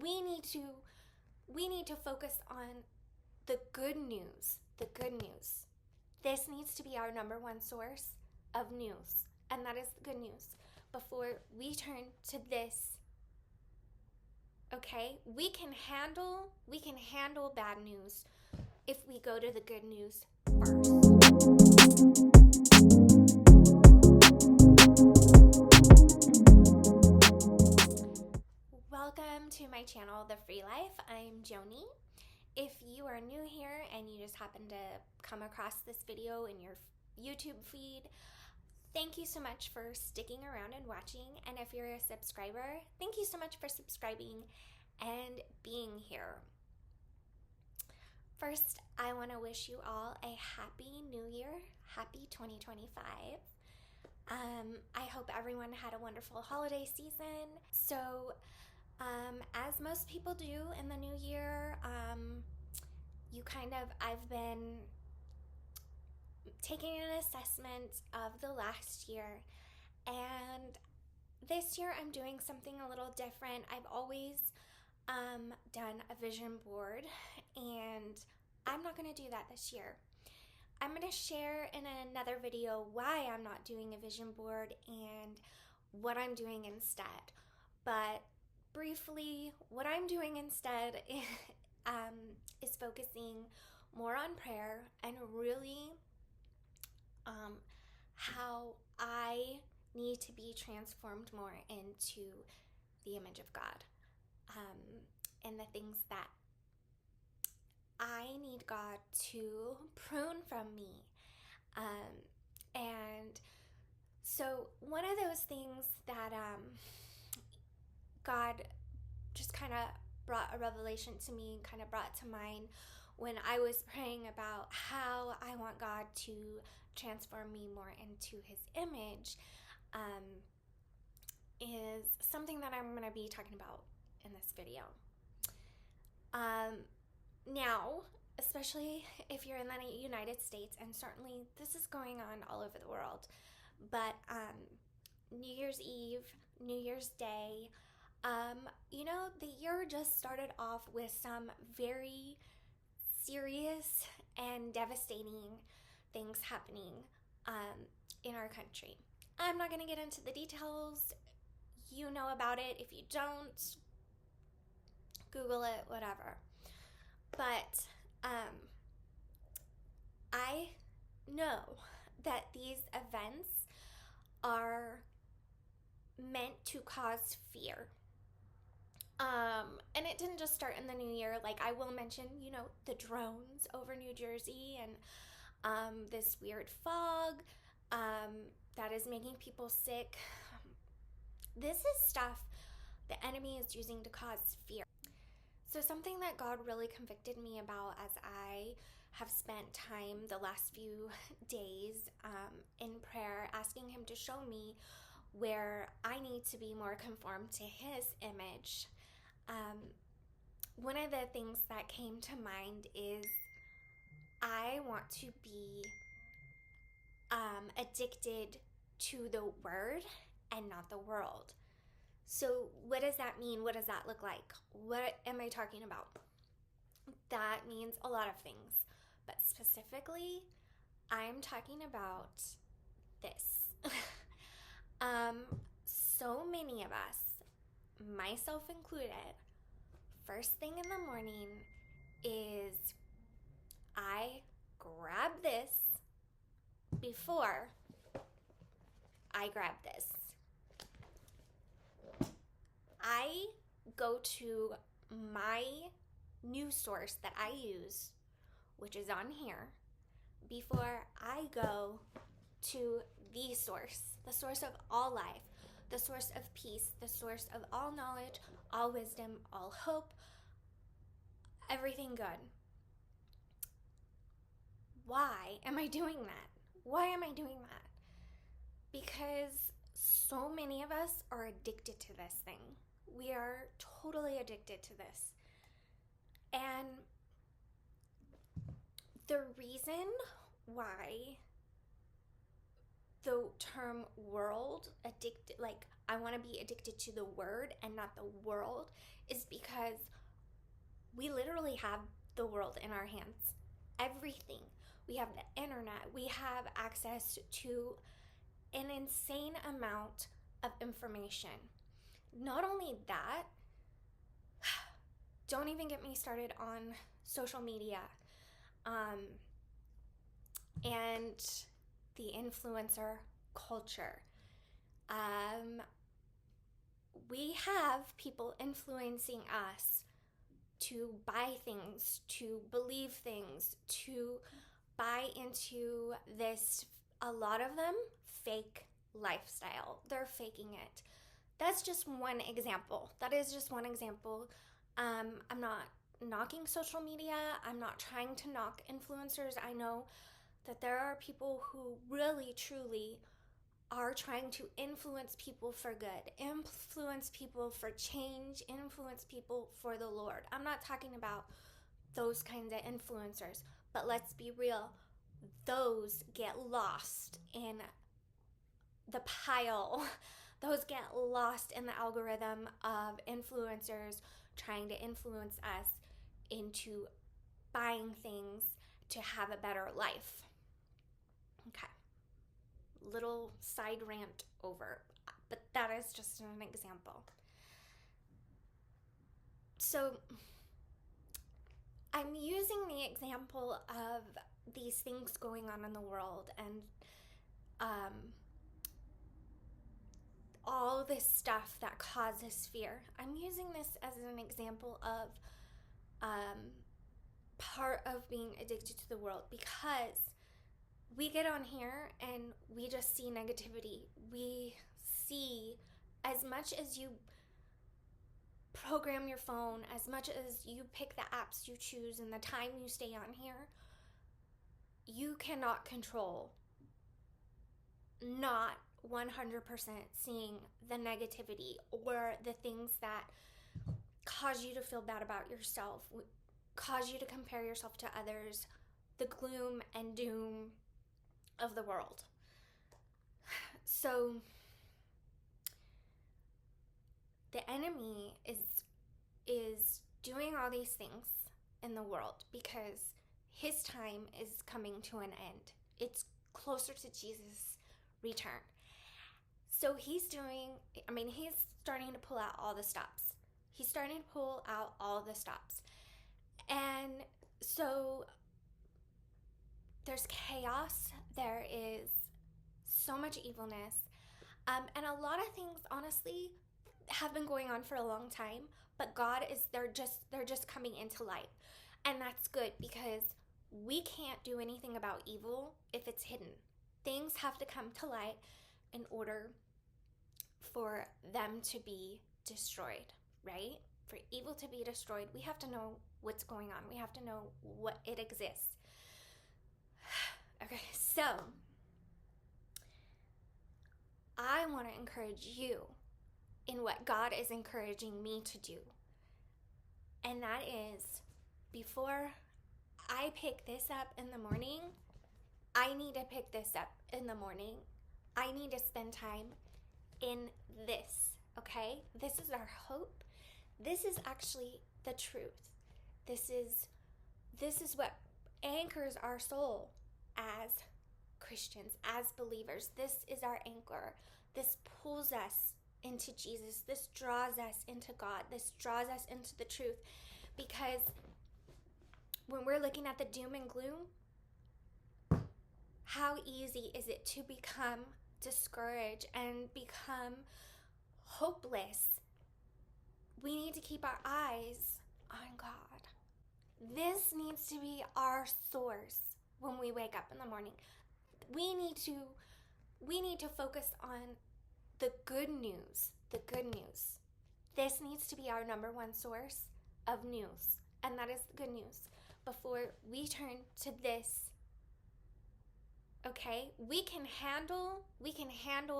we need to focus on the good news. The good news. This needs to be our number one source of news, and that is the good news. Before we turn to this, okay? We can handle bad news if we go to the good news first. Welcome to my channel, The Free Life. I'm Joni. If you are new here and you just happen to come across this video in your YouTube feed, thank you so much for sticking around and watching. And if you're a subscriber, thank you so much for subscribing and being here. First, I want to wish you all a happy new year, happy 2025. I hope everyone had a wonderful holiday season. So, as most people do in the new year, I've been taking an assessment of the last year, and this year I'm doing something a little different. I've always done a vision board, and I'm not going to do that this year. I'm going to share in another video why I'm not doing a vision board and what I'm doing instead. But briefly, what I'm doing instead is focusing more on prayer and really how I need to be transformed more into the image of God, and the things that I need God to prune from me. And so one of those things that God just kind of brought a revelation to me, kind of brought to mind when I was praying about how I want God to transform me more into his image, is something that I'm going to be talking about in this video. Now, especially if you're in the United States, and certainly this is going on all over the world, but New Year's Eve, New Year's Day, the year just started off with some very serious and devastating things happening in our country. I'm not going to get into the details. You know about it. If you don't, Google it, whatever. But I know that these events are meant to cause fear. And it didn't just start in the new year. Like, I will mention, the drones over New Jersey and this weird fog that is making people sick. This is stuff the enemy is using to cause fear. So something that God really convicted me about as I have spent time the last few days in prayer, asking him to show me where I need to be more conformed to his image. One of the things that came to mind is I want to be addicted to the word and not the world. So what does that mean? What does that look like? What am I talking about? That means a lot of things, but specifically, I'm talking about this. So many of us, myself included, first thing in the morning is I grab this before I grab this. I go to my news source that I use, which is on here, before I go to the source of all life, the source of peace, the source of all knowledge, all wisdom, all hope, everything good. Why am I doing that? Why am I doing that? Because so many of us are addicted to this thing. We are totally addicted to this. And the reason why the term world addicted, like I want to be addicted to the word and not the world is because we literally have the world in our hands. Everything. We have the internet. We have access to an insane amount of information. Not only that, don't even get me started on social media and the influencer culture. We have people influencing us to buy things, to believe things, to buy into this, a lot of them, fake lifestyle. They're faking it. That's just one example. That is just one example. I'm not knocking social media. I'm not trying to knock influencers. I know that there are people who really, truly are trying to influence people for good, influence people for change, influence people for the Lord. I'm not talking about those kinds of influencers, but let's be real. Those get lost in the pile. Those get lost in the algorithm of influencers trying to influence us into buying things to have a better life. Okay. Little side rant over, but that is just an example. So I'm using the example of these things going on in the world and all this stuff that causes fear. I'm using this as an example of part of being addicted to the world, because we get on here and we just see negativity. We see, as much as you program your phone, as much as you pick the apps you choose and the time you stay on here, you cannot control not 100% seeing the negativity or the things that cause you to feel bad about yourself, cause you to compare yourself to others, the gloom and doom of the world. So the enemy is doing all these things in the world because his time is coming to an end. It's closer to Jesus' return. So he's starting to pull out all the stops. He's starting to pull out all the stops. And so there's chaos. There is so much evilness. And a lot of things, honestly, have been going on for a long time, but they're just coming into light. And that's good, because we can't do anything about evil if it's hidden. Things have to come to light in order for them to be destroyed, right? For evil to be destroyed, we have to know what's going on. We have to know what it exists. Okay, so I want to encourage you in what God is encouraging me to do. And that is, before I pick this up in the morning, I need to pick this up in the morning. I need to spend time in this, okay? This is our hope. This is actually the truth. This is what anchors our soul as Christians, as believers. This is our anchor. This pulls us into Jesus. This draws us into God. This draws us into the truth. Because when we're looking at the doom and gloom, how easy is it to become discouraged and become hopeless? We need to keep our eyes on God. This needs to be our source when we wake up in the morning. We need to focus on the good news. The good news. This needs to be our number one source of news, and that is the good news. Before we turn to this, okay? We can handle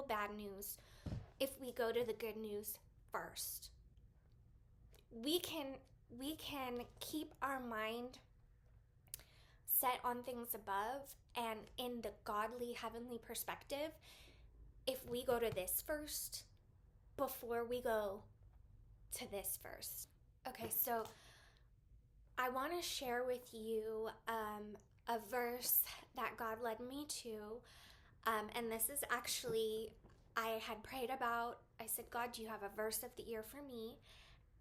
bad news if we go to the good news first. We can keep our mind set on things above and in the godly heavenly perspective if we go to this first before we go to this verse. Okay, so I want to share with you a verse that God led me to. And this is actually, I had prayed about. I said, God, do you have a verse of the year for me?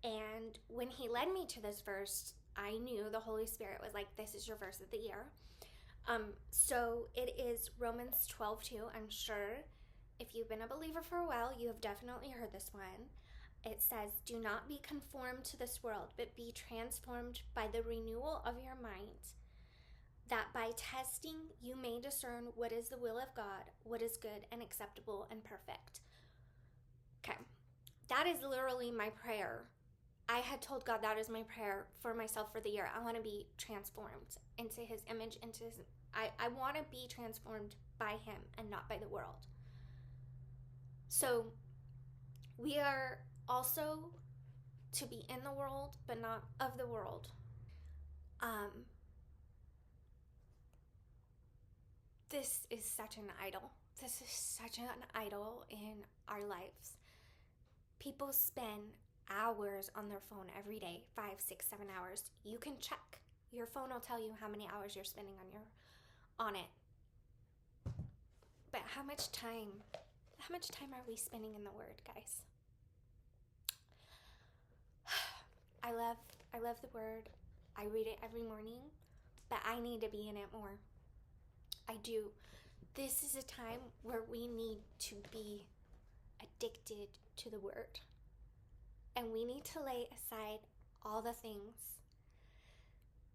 And when he led me to this verse, I knew the Holy Spirit was like, this is your verse of the year. So it is Romans 12:2. I'm sure if you've been a believer for a while, you have definitely heard this one. It says, do not be conformed to this world, but be transformed by the renewal of your mind, that by testing you may discern what is the will of God, what is good and acceptable and perfect. Okay, that is literally my prayer. I had told God that is my prayer for myself for the year. I want to be transformed into his image, I want to be transformed by him and not by the world. So we are also to be in the world, but not of the world. This is such an idol. This is such an idol in our lives. People spend hours on their phone every day, 5, 6, 7 hours. You can check. Your phone will tell you how many hours you're spending on it. But how much time are we spending in the Word, guys? I love the Word. I read it every morning, but I need to be in it more. I do. This is a time where we need to be addicted to the Word. And we need to lay aside all the things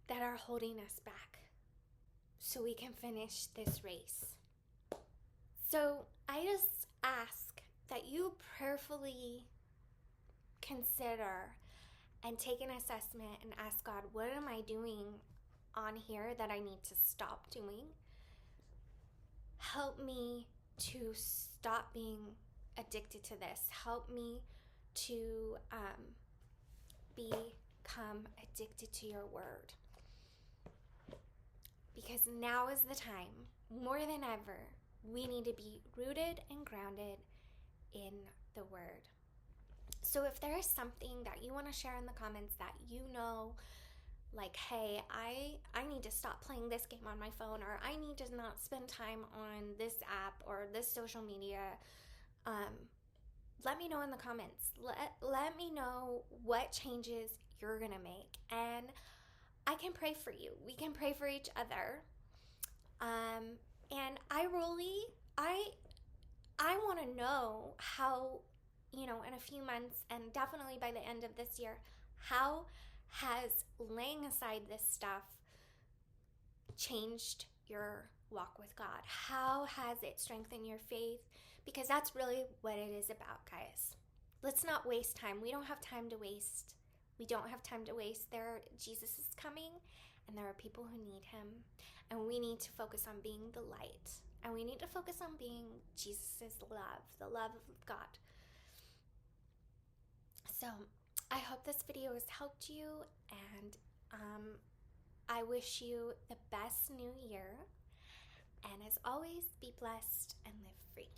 that are holding us back so we can finish this race. So I just ask that you prayerfully consider and take an assessment and ask God, what am I doing on here that I need to stop doing? Help me to stop being addicted to this. Help me to become addicted to your word. Because now is the time, more than ever, we need to be rooted and grounded in the word. So if there is something that you want to share in the comments that you know, like, hey, I need to stop playing this game on my phone, or I need to not spend time on this app or this social media, let me know in the comments. Let me know what changes you're going to make. And I can pray for you. We can pray for each other. And I want to know how, in a few months and definitely by the end of this year, how has laying aside this stuff changed your walk with God? How has it strengthened your faith? Because that's really what it is about, guys. Let's not waste time. We don't have time to waste. Jesus is coming, and there are people who need him. And we need to focus on being the light. And we need to focus on being Jesus' love, the love of God. So I hope this video has helped you, and I wish you the best new year. And as always, be blessed and live free.